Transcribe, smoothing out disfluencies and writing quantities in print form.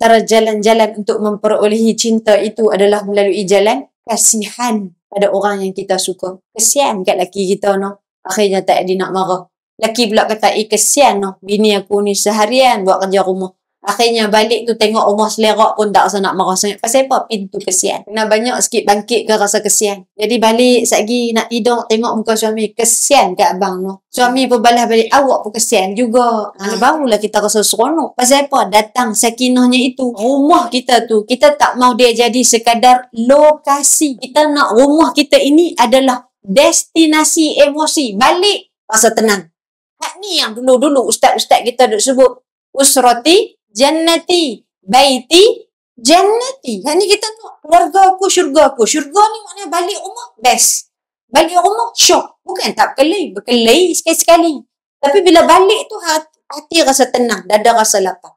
antara jalan-jalan untuk memperolehi cinta itu adalah melalui jalan kasihan pada orang yang kita suka. Kesian kat laki kita no. Akhirnya tak ada nak marah. Laki pula kata, kesian no. Bini aku ni seharian buat kerja rumah. Akhirnya balik tu tengok rumah selerak pun tak rasa nak marah sangat. Pasal apa? Pintu kesian. Kena banyak sikit bangkit ke rasa kesian. Jadi balik satgi nak tidur tengok muka suami. Kesian kat abang no. Suami pun balas balik. Awak pun kesian juga. Barulah kita rasa seronok. Pasal apa? Datang sakinahnya itu. Rumah kita tu. Kita tak mau dia jadi sekadar lokasi. Kita nak rumah kita ini adalah destinasi emosi. Balik rasa tenang. Hak ni yang dulu-dulu ustaz-ustaz kita duk sebut. Usrati jannati, baiti jannati. Yang ni kita nak keluarga aku, syurga aku. Syurga ni maknanya balik rumah best. Balik rumah syok. Bukan tak berkelahi. Berkelahi sekali-sekali. Tapi bila balik tu hati rasa tenang, dada rasa lapang.